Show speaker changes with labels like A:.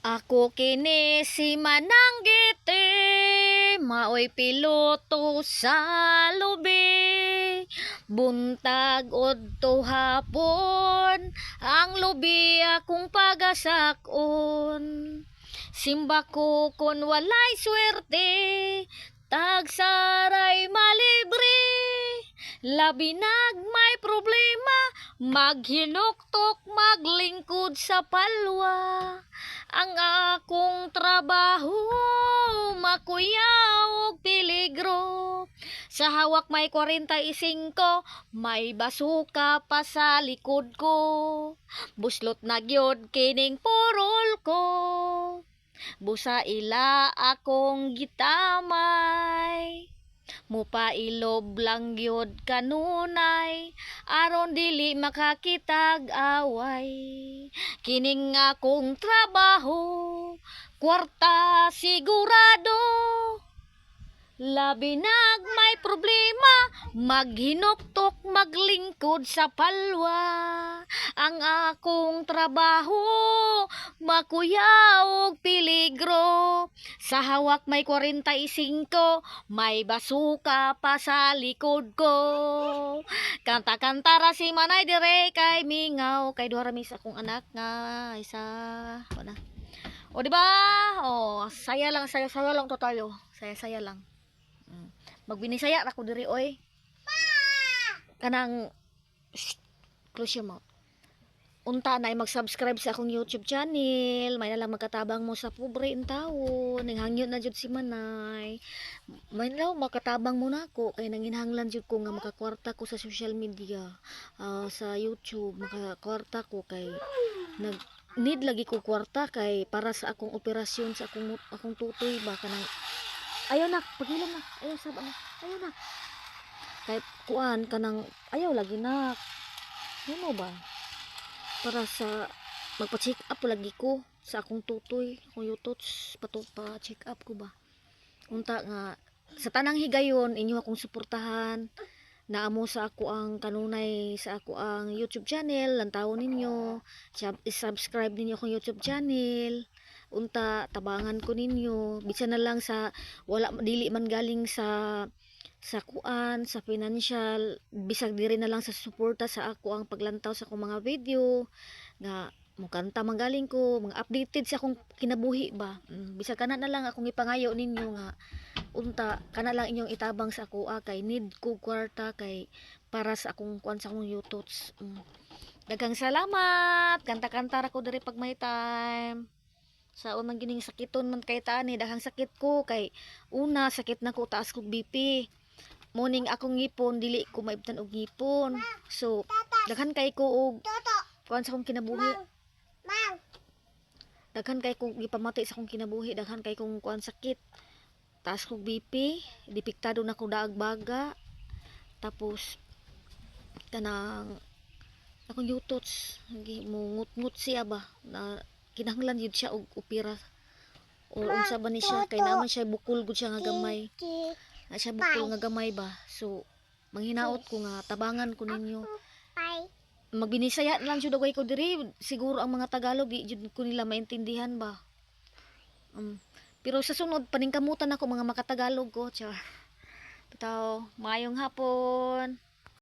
A: Ako kini si Mananggiti, maoy piloto sa lubi. Buntag udto hapon, ang lubi akong pagasakon. Simba ko kon walay swerte, tagsaray malibre. Labinag may problema, maghinuktok maglingkod sa palwa. Ang akong trabaho, makuyaw og peligro. Sa hawak may 45, may basuka pa sa likod ko. Buslot na gyud kining purol ko. Busa ila akong gitamay. Mupailob lang gyud kanunay, aron dili makakitag away. Kining akong trabaho, kwarta sigurado. Labinag may problema, maghinuktok maglingkod sa palwa. Ang akong trabaho, makuyaw og peligro. Sa hawak may 45, may basuka pa sa likod ko. Kanta-kanta ra si Manay dire kay mingaw, kay duha ra mi sa akong anak nga isa wala. O di ba? O saya lang to tayo. Saya lang. Magbinisaya ra ko diri oy. Kanang close your mouth. Unta na ay mag-subscribe sa akong YouTube channel. May nalang magkatabang mo sa pobre in taon. Nanghangyon na jud si Manay. May nalang makatabang mo na ako. Kaya nanginhanglan jud ko nga makakwarta ko sa social media. Sa YouTube. Makakwarta ko kay need lagi ko kwarta kay para sa akong operasyon sa akong tutoy ba kanang ayaw na pagilan na ayaw sab na ayaw na kay kuan kanang ayaw lagi na mo ba para sa magpa-check up lagi ko sa akong tutoy akong yutots pa check up ko ba unta nga sa tanang higayon inyo akong suportahan naamo sa ako ang kanunay sa ako ang YouTube channel lantawon ninyo subscribe ninyo akong YouTube channel unta tabangan ko ninyo bisan na lang sa wala dili man galing sa kuan sa financial bisag diri na lang sa suporta sa ako ang paglantaw sa akong mga video nga mukanta manggaling ko mga updated sa akong kinabuhi ba bisag kana na lang akong ipangayo ninyo nga unta kana lang inyong itabang sa ako kay need ko kwarta kay para sa akong kuan sa akong YouTubes daghang salamat kanta-kanta ra ko diri pag may time sa unang gining sakiton man kay tani daghang sakit ko kay una sakit na ko taas kog BP morning akong ngipon dili ko maibtan og ngipon so daghan kay ko og kuan sa akong kinabuhi daghan kay kong gipamati sa akong kinabuhi daghan kay kong kuan sakit taas kog BP dipiktado na ko daag baga tapos kanang akong yutots mungut-ngut siya ba na kinahanglan yun siya og opera o unsa ba ni siya kay naman siya bukol gud siya nga gamay na siya bukol nga gamay ba so manghinaot ko nga tabangan ko ninyo magbinisaya lang jud ko diri siguro ang mga Tagalog di jud ko nila maintindihan ba pero sa sunod paningkamutan ako mga makatagalog ko bitaw maayong hapon.